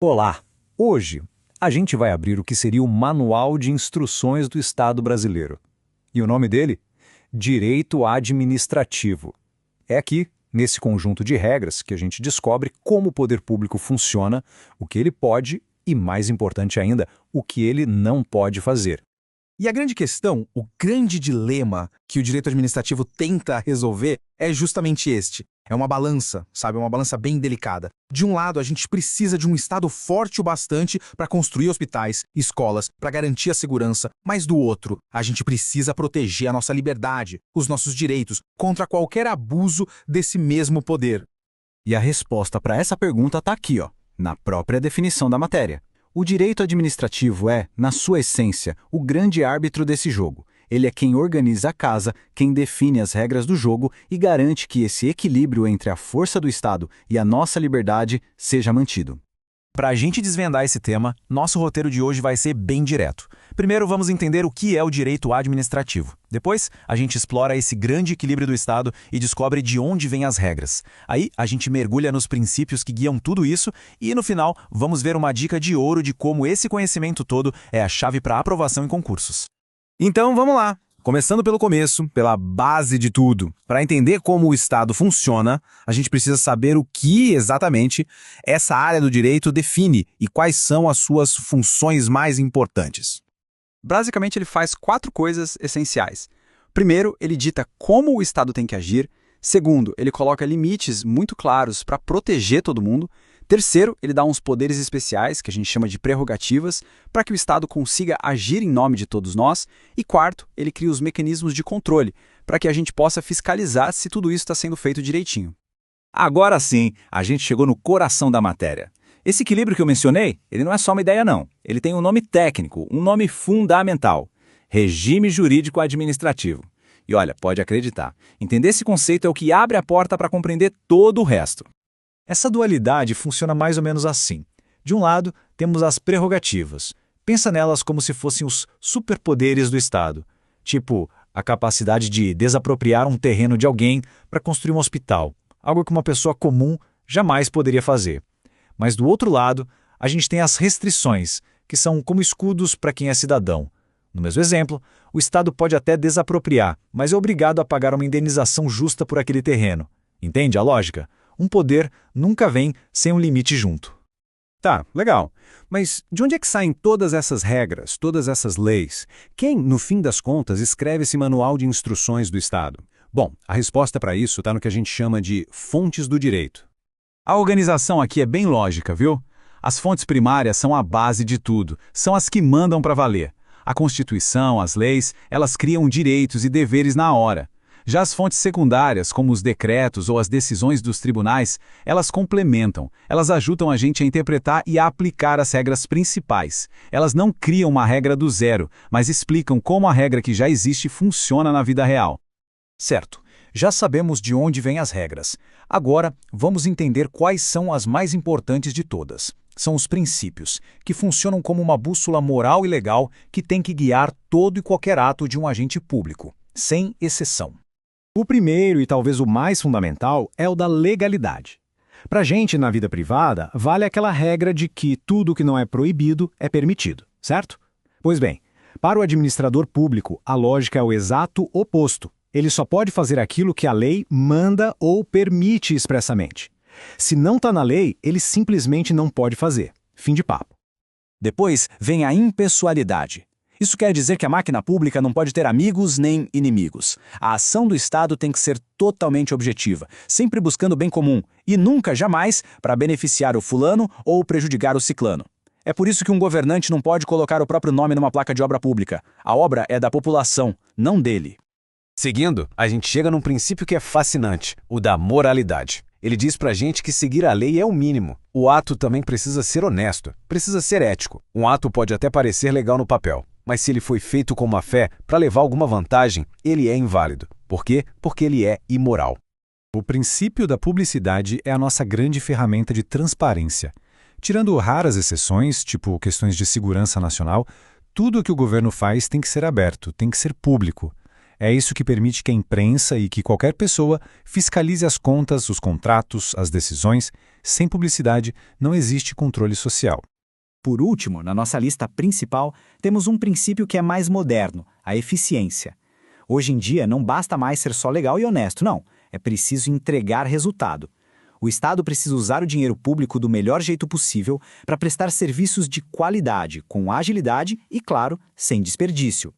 Olá! Hoje, a gente vai abrir o que seria o Manual de Instruções do Estado Brasileiro. E o nome dele? Direito Administrativo. É aqui, nesse conjunto de regras, que a gente descobre como o poder público funciona, o que ele pode e, mais importante ainda, o que ele não pode fazer. E a grande questão, o grande dilema que o direito administrativo tenta resolver é justamente este. É uma balança, sabe? Uma balança bem delicada. De um lado, a gente precisa de um Estado forte o bastante para construir hospitais, escolas, para garantir a segurança, mas do outro, a gente precisa proteger a nossa liberdade, os nossos direitos, contra qualquer abuso desse mesmo poder. E a resposta para essa pergunta está aqui, na própria definição da matéria. O direito administrativo é, na sua essência, o grande árbitro desse jogo. Ele é quem organiza a casa, quem define as regras do jogo e garante que esse equilíbrio entre a força do Estado e a nossa liberdade seja mantido. Para a gente desvendar esse tema, nosso roteiro de hoje vai ser bem direto. Primeiro, vamos entender o que é o direito administrativo. Depois, a gente explora esse grande equilíbrio do Estado e descobre de onde vêm as regras. Aí, a gente mergulha nos princípios que guiam tudo isso e, no final, vamos ver uma dica de ouro de como esse conhecimento todo é a chave para aprovação em concursos. Então, vamos lá. Começando pelo começo, pela base de tudo. Para entender como o Estado funciona, a gente precisa saber o que exatamente essa área do direito define e quais são as suas funções mais importantes. Basicamente, ele faz 4 coisas essenciais. Primeiro, ele dita como o Estado tem que agir. Segundo, ele coloca limites muito claros para proteger todo mundo. Terceiro, ele dá uns poderes especiais, que a gente chama de prerrogativas, para que o Estado consiga agir em nome de todos nós. E quarto, ele cria os mecanismos de controle, para que a gente possa fiscalizar se tudo isso está sendo feito direitinho. Agora sim, a gente chegou no coração da matéria. Esse equilíbrio que eu mencionei, ele não é só uma ideia não. Ele tem um nome técnico, um nome fundamental. Regime Jurídico Administrativo. E olha, pode acreditar, entender esse conceito é o que abre a porta para compreender todo o resto. Essa dualidade funciona mais ou menos assim. De um lado, temos as prerrogativas. Pensa nelas como se fossem os superpoderes do Estado. Tipo, a capacidade de desapropriar um terreno de alguém para construir um hospital. Algo que uma pessoa comum jamais poderia fazer. Mas do outro lado, a gente tem as restrições, que são como escudos para quem é cidadão. No mesmo exemplo, o Estado pode até desapropriar, mas é obrigado a pagar uma indenização justa por aquele terreno. Entende a lógica? Um poder nunca vem sem um limite junto. Tá, legal. Mas de onde é que saem todas essas regras, todas essas leis? Quem, no fim das contas, escreve esse manual de instruções do Estado? Bom, a resposta para isso está no que a gente chama de fontes do direito. A organização aqui é bem lógica, viu? As fontes primárias são a base de tudo, são as que mandam para valer. A Constituição, as leis, elas criam direitos e deveres na hora. Já as fontes secundárias, como os decretos ou as decisões dos tribunais, elas complementam, elas ajudam a gente a interpretar e a aplicar as regras principais. Elas não criam uma regra do zero, mas explicam como a regra que já existe funciona na vida real. Certo, já sabemos de onde vêm as regras. Agora, vamos entender quais são as mais importantes de todas. São os princípios, que funcionam como uma bússola moral e legal que tem que guiar todo e qualquer ato de um agente público, sem exceção. O primeiro e talvez o mais fundamental é o da legalidade. Para a gente, na vida privada, vale aquela regra de que tudo que não é proibido é permitido, certo? Pois bem, para o administrador público, a lógica é o exato oposto. Ele só pode fazer aquilo que a lei manda ou permite expressamente. Se não está na lei, ele simplesmente não pode fazer. Fim de papo. Depois vem a impessoalidade. Isso quer dizer que a máquina pública não pode ter amigos nem inimigos. A ação do Estado tem que ser totalmente objetiva, sempre buscando o bem comum, e nunca, jamais, para beneficiar o fulano ou prejudicar o ciclano. É por isso que um governante não pode colocar o próprio nome numa placa de obra pública. A obra é da população, não dele. Seguindo, a gente chega num princípio que é fascinante, o da moralidade. Ele diz pra gente que seguir a lei é o mínimo. O ato também precisa ser honesto, precisa ser ético. Um ato pode até parecer legal no papel, mas se ele foi feito com má fé para levar alguma vantagem, ele é inválido. Por quê? Porque ele é imoral. O princípio da publicidade é a nossa grande ferramenta de transparência. Tirando raras exceções, tipo questões de segurança nacional, tudo o que o governo faz tem que ser aberto, tem que ser público. É isso que permite que a imprensa e que qualquer pessoa fiscalize as contas, os contratos, as decisões. Sem publicidade, não existe controle social. Por último, na nossa lista principal, temos um princípio que é mais moderno, a eficiência. Hoje em dia, não basta mais ser só legal e honesto, não. É preciso entregar resultado. O Estado precisa usar o dinheiro público do melhor jeito possível para prestar serviços de qualidade, com agilidade e, claro, sem desperdício.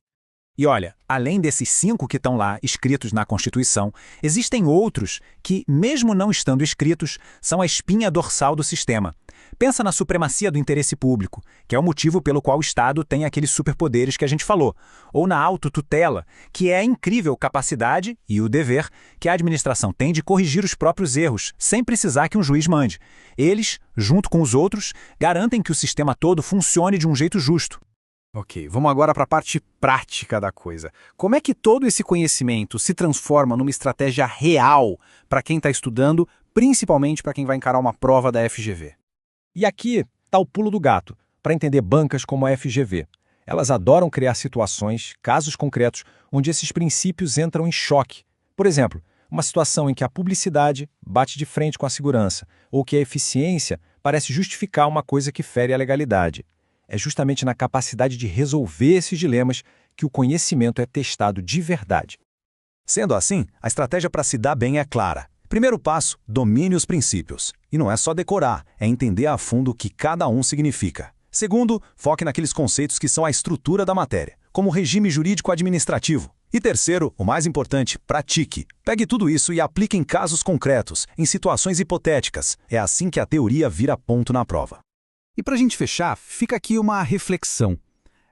E olha, além desses 5 que estão lá escritos na Constituição, existem outros que, mesmo não estando escritos, são a espinha dorsal do sistema. Pensa na supremacia do interesse público, que é o motivo pelo qual o Estado tem aqueles superpoderes que a gente falou, ou na autotutela, que é a incrível capacidade e o dever que a administração tem de corrigir os próprios erros, sem precisar que um juiz mande. Eles, junto com os outros, garantem que o sistema todo funcione de um jeito justo. Ok, vamos agora para a parte prática da coisa. Como é que todo esse conhecimento se transforma numa estratégia real para quem está estudando, principalmente para quem vai encarar uma prova da FGV? E aqui está o pulo do gato, para entender bancas como a FGV. Elas adoram criar situações, casos concretos, onde esses princípios entram em choque. Por exemplo, uma situação em que a publicidade bate de frente com a segurança, ou que a eficiência parece justificar uma coisa que fere a legalidade. É justamente na capacidade de resolver esses dilemas que o conhecimento é testado de verdade. Sendo assim, a estratégia para se dar bem é clara. Primeiro passo, domine os princípios. E não é só decorar, é entender a fundo o que cada um significa. Segundo, foque naqueles conceitos que são a estrutura da matéria, como o regime jurídico administrativo. E terceiro, o mais importante, pratique. Pegue tudo isso e aplique em casos concretos, em situações hipotéticas. É assim que a teoria vira ponto na prova. E para a gente fechar, fica aqui uma reflexão.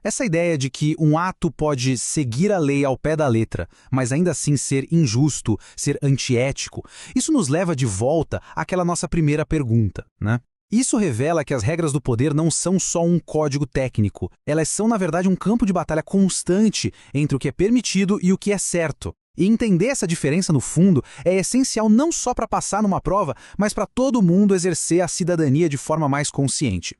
Essa ideia de que um ato pode seguir a lei ao pé da letra, mas ainda assim ser injusto, ser antiético, isso nos leva de volta àquela nossa primeira pergunta, né? Isso revela que as regras do poder não são só um código técnico, elas são, na verdade, um campo de batalha constante entre o que é permitido e o que é certo. E entender essa diferença no fundo é essencial não só para passar numa prova, mas para todo mundo exercer a cidadania de forma mais consciente.